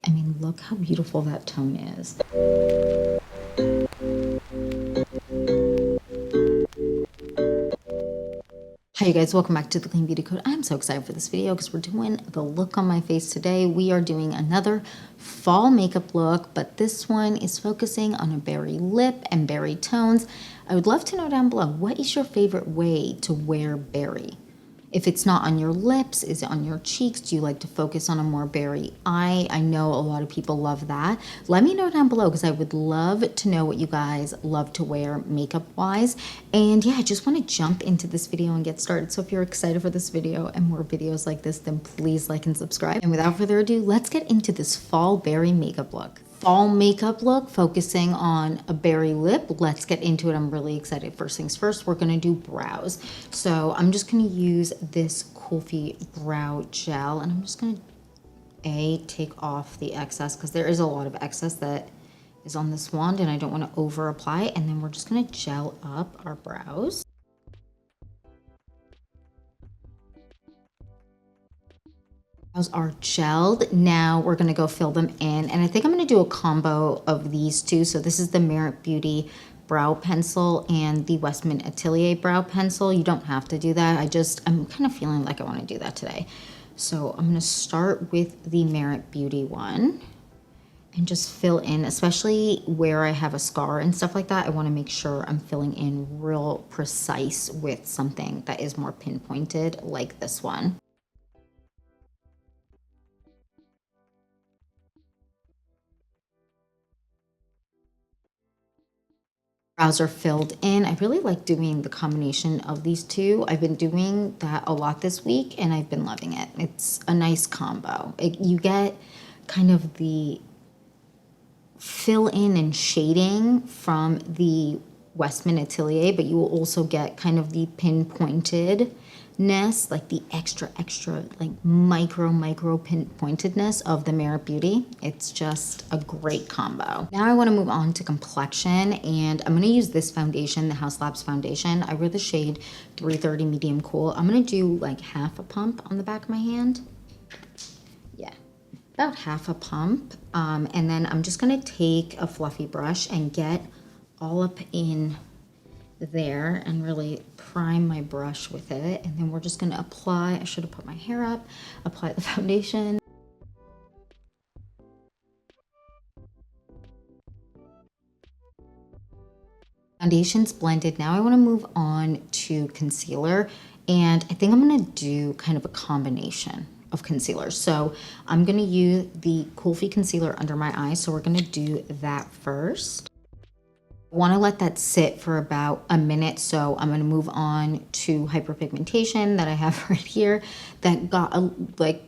I mean, look how beautiful that tone is. Hi you guys, welcome back to the Clean Beauty Code. I'm so excited for this video because we're doing the look on my face today. We are doing another fall makeup look, but this one is focusing on a berry lip and berry tones. I would love to know down below, what is your favorite way to wear berry? If it's not on your lips, is it on your cheeks? Do you like to focus on a more berry eye? I know a lot of people love that. Let me know down below because I would love to know what you guys love to wear makeup wise. And yeah, I just want to jump into this video and get started. So if you're excited for this video and more videos like this, then please like and subscribe. And without further ado, let's get into this fall berry makeup look. Fall makeup look focusing on a berry lip. Let's get into it. I'm really excited. First things first, we're gonna do brows. So I'm just gonna use this Kulfi brow gel and I'm just gonna take off the excess because there is a lot of excess that is on this wand and I don't want to over apply it. And then we're just gonna gel up our brows. Brows are gelled. Now we're gonna go fill them in. And I think I'm gonna do a combo of these two. So this is the Merit Beauty brow pencil and the Westman Atelier brow pencil. You don't have to do that. I'm kind of feeling like I wanna do that today. So I'm gonna start with the Merit Beauty one and just fill in, especially where I have a scar and stuff like that. I wanna make sure I'm filling in real precise with something that is more pinpointed like this one. Brows are filled in. I really like doing the combination of these two. I've been doing that a lot this week and I've been loving it. It's a nice combo. You get kind of the fill in and shading from the Westman Atelier, but you will also get kind of the pinpointedness, like the extra like micro pinpointedness of the Merit Beauty. It's just a great combo. Now I want to move on to complexion and I'm going to use this foundation, the House Labs foundation. I wear the shade 330 medium cool. I'm going to do like half a pump on the back of my hand. Yeah, about half a pump. And then I'm just going to take a fluffy brush and get all up in there and really prime my brush with it. And then we're just going to apply, I should have put my hair up, apply the foundation. Foundation's blended. Now I want to move on to concealer. And I think I'm going to do kind of a combination of concealers. So I'm going to use the Kulfi concealer under my eyes. So we're going to do that first. I want to let that sit for about a minute, so I'm going to move on to hyperpigmentation that I have right here that got like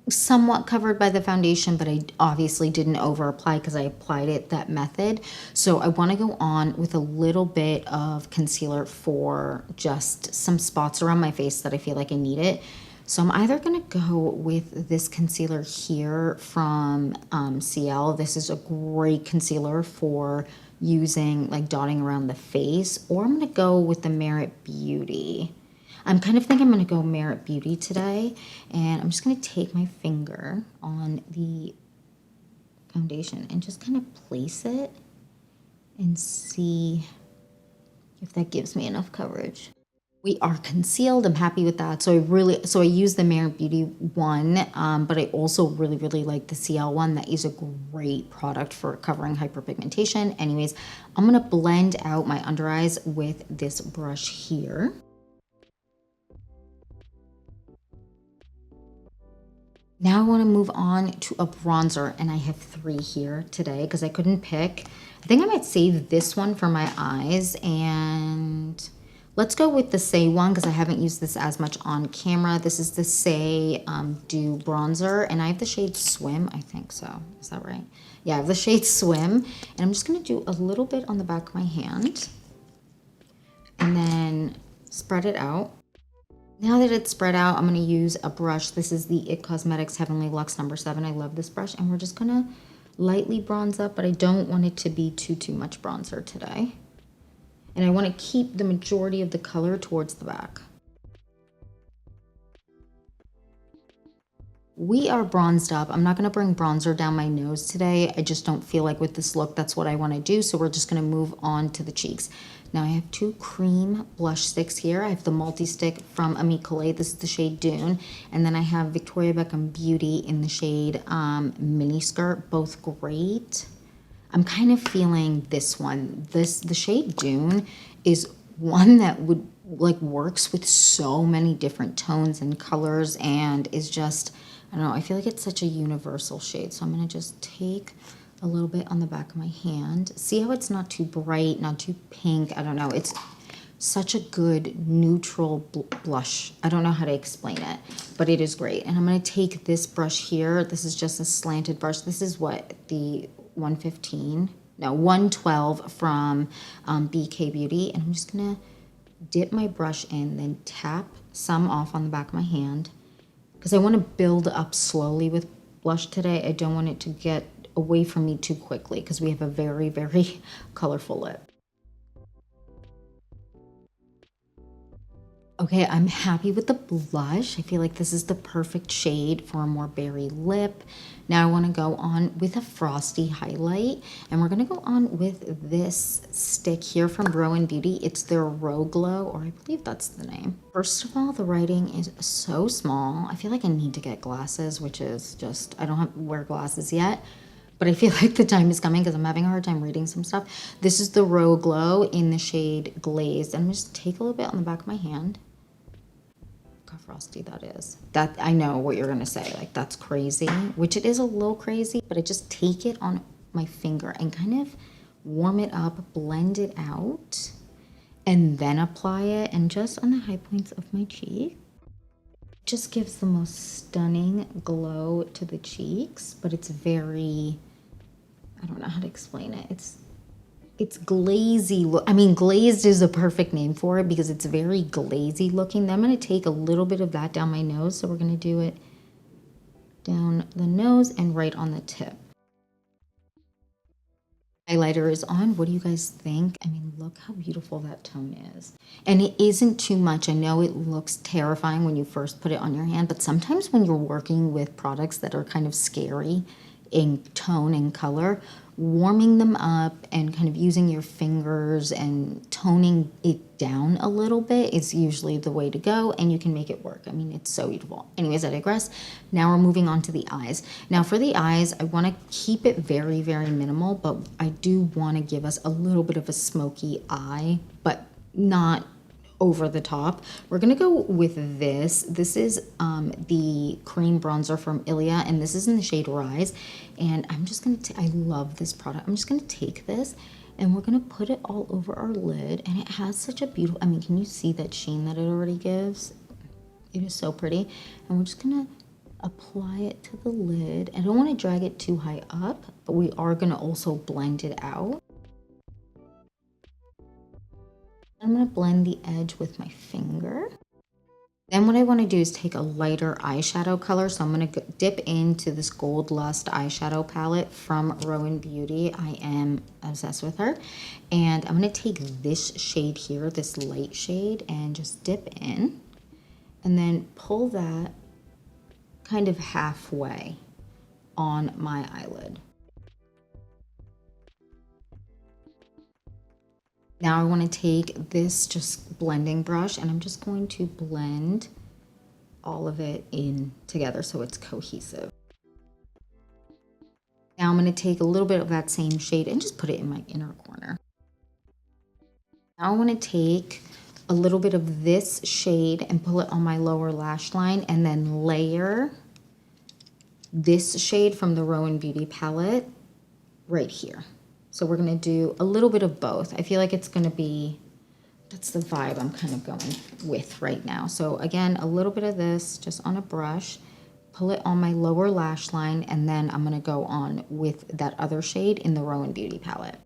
somewhat covered by the foundation, but I obviously didn't over apply because I applied it that method. So I want to go on with a little bit of concealer for just some spots around my face that I feel like I need it. So I'm either going to go with this concealer here from CL. This is a great concealer for using like dotting around the face, or I'm going to go with the Merit Beauty. I'm kind of thinking I'm going to go Merit Beauty today, and I'm just going to take my finger on the foundation and just kind of place it and see if that gives me enough coverage. We are concealed. I'm happy with that. So I use the Merit Beauty one, but I also really like the CL one. That is a great product for covering hyperpigmentation. Anyways, I'm gonna blend out my under eyes with this brush here. Now I want to move on to a bronzer, and I have 3 here today because I couldn't pick. I think I might save this one for my eyes, and let's go with the Say one because I haven't used this as much on camera. This is the Say Dew bronzer, and I have the shade Swim, I think so. Is that right? Yeah, I have the shade Swim, and I'm just going to do a little bit on the back of my hand and then spread it out. Now that it's spread out, I'm going to use a brush. This is the IT Cosmetics Heavenly Luxe number 7. I love this brush. And we're just going to lightly bronze up, but I don't want it to be too much bronzer today. And I want to keep the majority of the color towards the back. We are bronzed up. I'm not going to bring bronzer down my nose today. I just don't feel like with this look that's what I want to do. So we're just going to move on to the cheeks. Now I have two cream blush sticks here. I have the multi-stick from CLEANBEAUTYCODE. This is the shade Dune. And then I have Victoria Beckham Beauty in the shade Mini Skirt. Both great. I'm kind of feeling this one. The shade Dune is one that would like works with so many different tones and colors and is just, I don't know, I feel like it's such a universal shade. So I'm going to just take a little bit on the back of my hand. See how it's not too bright, not too pink. I don't know. It's such a good neutral blush. I don't know how to explain it, but it is great. And I'm going to take this brush here. This is just a slanted brush. This is what, the 112 from BK Beauty. And I'm just going to dip my brush in, then tap some off on the back of my hand because I want to build up slowly with blush today. I don't want it to get away from me too quickly because we have a very, very colorful lip. Okay, I'm happy with the blush. I feel like this is the perfect shade for a more berry lip. Now I want to go on with a frosty highlight, and we're going to go on with this stick here from Rowan Beauty. It's their Row Glow, or I believe that's the name. First of all, the writing is so small. I feel like I need to get glasses, which is just, I don't wear glasses yet. But I feel like the time is coming because I'm having a hard time reading some stuff. This is the Row Glow in the shade Glazed. And I'm just take a little bit on the back of my hand. Look how frosty that is. That, I know what you're going to say. Like, that's crazy. Which it is a little crazy. But I just take it on my finger and kind of warm it up, blend it out. And then apply it. And just on the high points of my cheek. Just gives the most stunning glow to the cheeks. But it's very... I don't know how to explain it. It's glazy look. I mean, glazed is a perfect name for it because it's very glazy looking. Then I'm going to take a little bit of that down my nose. So we're going to do it down the nose and right on the tip. Highlighter is on. What do you guys think? I mean, look how beautiful that tone is. And it isn't too much. I know it looks terrifying when you first put it on your hand, but sometimes when you're working with products that are kind of scary in tone and color, warming them up and kind of using your fingers and toning it down a little bit is usually the way to go, and you can make it work. I mean, it's so beautiful. Anyways, I digress. Now we're moving on to the eyes. Now for the eyes, I want to keep it very, very minimal, but I do want to give us a little bit of a smoky eye, but not over the top. We're gonna go with this. This is the cream bronzer from Ilia, and this is in the shade Rise. And I'm just gonna, I love this product. I'm just gonna take this and we're gonna put it all over our lid. And it has such a beautiful, I mean, can you see that sheen that it already gives? It is so pretty. And we're just gonna apply it to the lid. I don't wanna drag it too high up, but we are gonna also blend it out. I'm going to blend the edge with my finger. Then what I want to do is take a lighter eyeshadow color. So I'm going to dip into this Gold Lust eyeshadow palette from Rowan Beauty. I am obsessed with her. And I'm going to take this shade here, this light shade, and just dip in. And then pull that kind of halfway on my eyelid. Now I want to take this just blending brush and I'm just going to blend all of it in together so it's cohesive. Now I'm going to take a little bit of that same shade and just put it in my inner corner. Now I want to take a little bit of this shade and pull it on my lower lash line and then layer this shade from the Rowan Beauty palette right here. So we're going to do a little bit of both. I feel like it's going to be, that's the vibe I'm kind of going with right now. So again, a little bit of this just on a brush, pull it on my lower lash line, and then I'm going to go on with that other shade in the Rowan Beauty palette.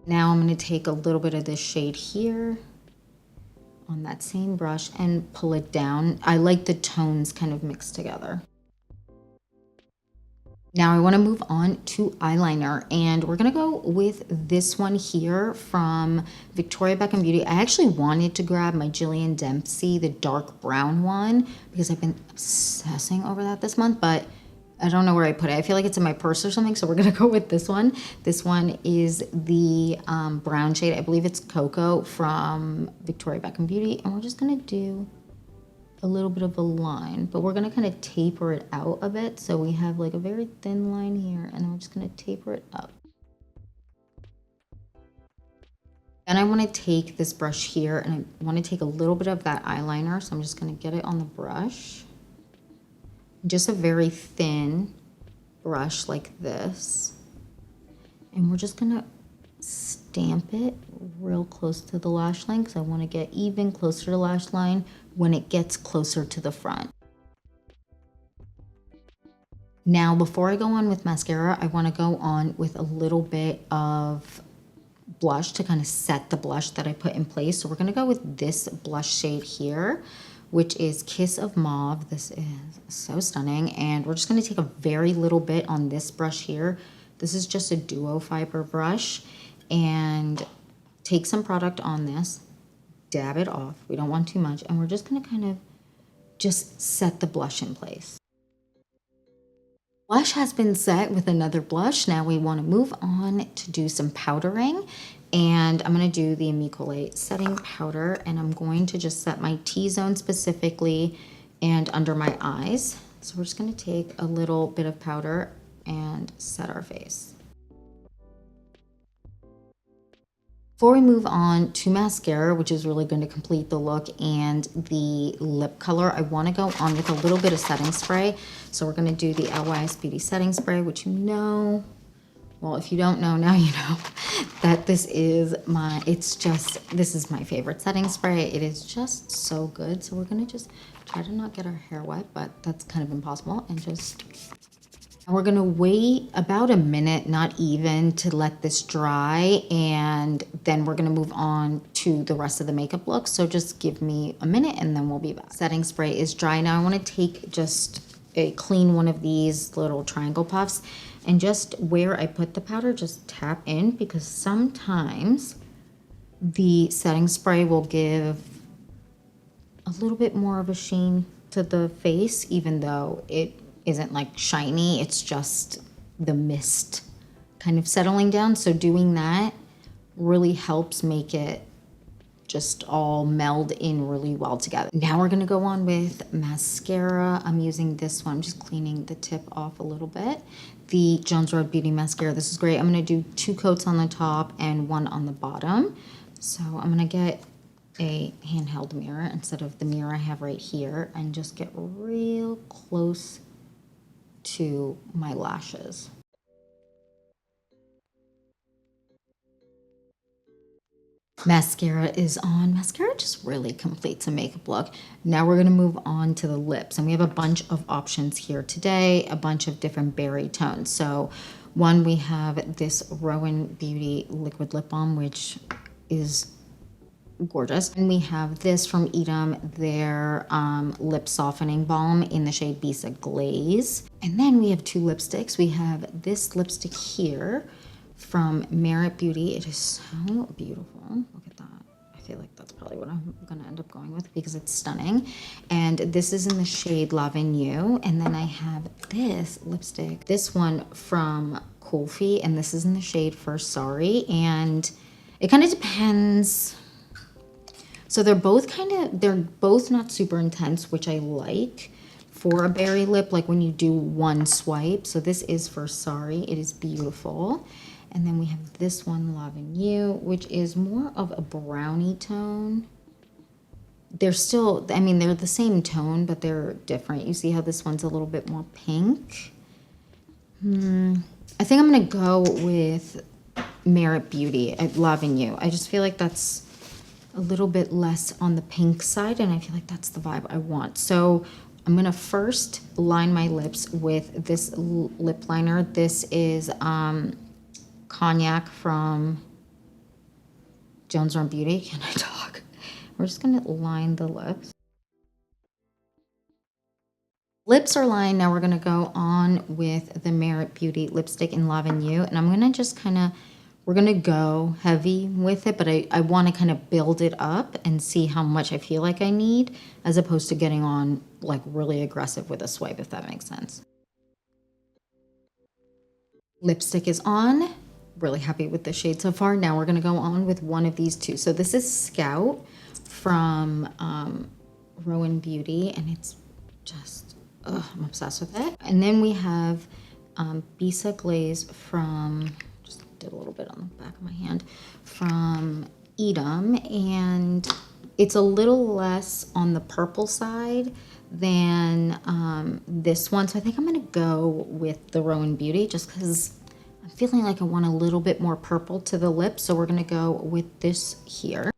Now I'm going to take a little bit of this shade here on that same brush and pull it down. I like the tones kind of mixed together. Now I want to move on to eyeliner, and we're going to go with this one here from Victoria Beckham Beauty. I actually wanted to grab my Jillian Dempsey, the dark brown one, because I've been obsessing over that this month, but I don't know where I put it. I feel like it's in my purse or something, so we're going to go with this one. This one is the brown shade. I believe it's Cocoa from Victoria Beckham Beauty, and we're just going to do a little bit of a line, but we're gonna kind of taper it out a bit. So we have like a very thin line here, and then we're just gonna taper it up. Then I wanna take this brush here, and I wanna take a little bit of that eyeliner. So I'm just gonna get it on the brush. Just a very thin brush like this. And we're just gonna stamp it real close to the lash line, because I wanna get even closer to the lash line when it gets closer to the front. Now, before I go on with mascara, I want to go on with a little bit of blush to kind of set the blush that I put in place. So we're going to go with this blush shade here, which is Kiss of Mauve. This is so stunning. And we're just going to take a very little bit on this brush here. This is just a duo fiber brush, and take some product on this. Dab it off. We don't want too much. And we're just going to kind of just set the blush in place. Blush has been set with another blush. Now we want to move on to do some powdering. And I'm going to do the Amicole setting powder. And I'm going to just set my T-zone specifically and under my eyes. So we're just going to take a little bit of powder and set our face. Before we move on to mascara, which is really going to complete the look, and the lip color, I want to go on with a little bit of setting spray. So we're going to do the LYS Beauty setting spray, which you know, well, if you don't know, now you know, that this is this is my favorite setting spray. It is just so good. So we're going to just try to not get our hair wet, but that's kind of impossible. And we're gonna wait about a minute, not even, to let this dry, and then we're gonna move on to the rest of the makeup look. So just give me a minute and then we'll be back. Setting spray is dry. Now I wanna take just a clean one of these little triangle puffs, and just where I put the powder, just tap in, because sometimes the setting spray will give a little bit more of a sheen to the face, even though it isn't like shiny, it's just the mist kind of settling down. So doing that really helps make it just all meld in really well together. Now we're gonna go on with mascara. I'm using this one, I'm just cleaning the tip off a little bit. The Jones Road Beauty Mascara, this is great. I'm gonna do 2 coats on the top and 1 on the bottom. So I'm gonna get a handheld mirror instead of the mirror I have right here, and just get real close to my lashes. Mascara is on. Mascara just really completes a makeup look. Now we're gonna move on to the lips, and we have a bunch of options here today, a bunch of different berry tones. So one, we have this Rowan Beauty Liquid Lip Balm, which is gorgeous. And we have this from Edam, their lip softening balm in the shade Bisa Glaze. And then we have 2 lipsticks. We have this lipstick here from Merit Beauty. It is so beautiful. Look at that. I feel like that's probably what I'm gonna end up going with, because it's stunning. And this is in the shade L'Avenue. And then I have this lipstick, this one from Kulfi, and this is in the shade First Sorry. And it kind of depends. So they're both not super intense, which I like for a berry lip, like when you do one swipe. So this is First Sorry. It is beautiful. And then we have this one, L'Avenue, which is more of a brownie tone. They're still, I mean, they're the same tone, but they're different. You see how this one's a little bit more pink? I think I'm gonna go with Merit Beauty at L'Avenue. I just feel like that's a little bit less on the pink side, and I feel like that's the vibe I want. So I'm gonna first line my lips with this lip liner. This is Cognac from Jones Road Beauty. Can I talk? We're just gonna line the lips. Lips are lined. Now we're gonna go on with the Merit Beauty lipstick in L'Avenue, and I'm gonna just we're gonna go heavy with it, but I wanna kind of build it up and see how much I feel like I need, as opposed to getting on like really aggressive with a swipe, if that makes sense. Lipstick is on. Really happy with the shade so far. Now we're gonna go on with one of these two. So this is Scout from Rowan Beauty, and it's just, I'm obsessed with it. And then we have Bisa Glaze from, just did a little bit on the back of my hand, from Edam, and it's a little less on the purple side than this one. So I think I'm gonna go with the Rowan Beauty just because I'm feeling like I want a little bit more purple to the lips. So we're gonna go with this here.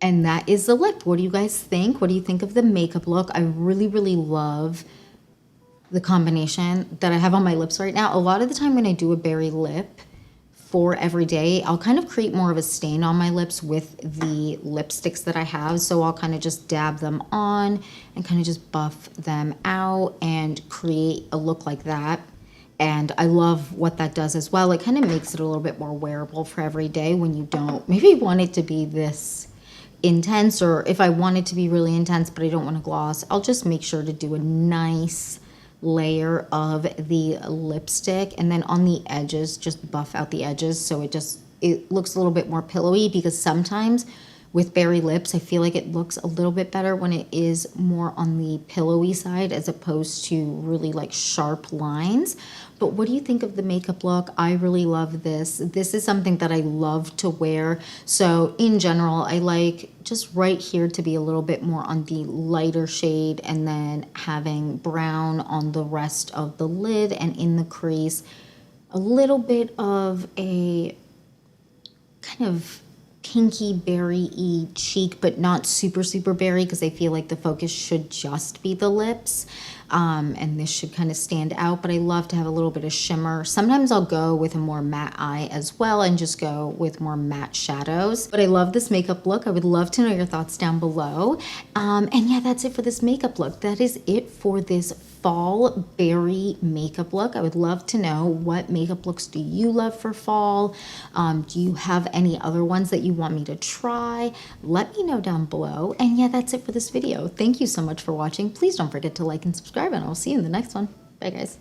And that is the lip. What do you guys think? What do you think of the makeup look? I really, really love the combination that I have on my lips right now. A lot of the time when I do a berry lip for every day, I'll kind of create more of a stain on my lips with the lipsticks that I have. So I'll kind of just dab them on and kind of just buff them out and create a look like that. And I love what that does as well. It kind of makes it a little bit more wearable for every day when you don't maybe want it to be this intense, or if I want it to be really intense but I don't want to gloss, I'll just make sure to do a nice layer of the lipstick, and then on the edges just buff out the edges so it looks a little bit more pillowy, because sometimes with berry lips I feel like it looks a little bit better when it is more on the pillowy side as opposed to really like sharp lines. But what do you think of the makeup look? I really love this. This is something that I love to wear. So in general, I like just right here to be a little bit more on the lighter shade, and then having brown on the rest of the lid and in the crease. A little bit of a kind of pinky berry-y cheek, but not super, super berry, because I feel like the focus should just be the lips. And this should kind of stand out, but I love to have a little bit of shimmer. Sometimes I'll go with a more matte eye as well and just go with more matte shadows. But I love this makeup look. I would love to know your thoughts down below. And yeah, that's it for this makeup look. That is it for this fall berry makeup look. I would love to know, what makeup looks do you love for fall? Do you have any other ones that you want me to try? Let me know down below. And yeah, that's it for this video. Thank you so much for watching. Please don't forget to like and subscribe, and I'll see you in the next one. Bye guys.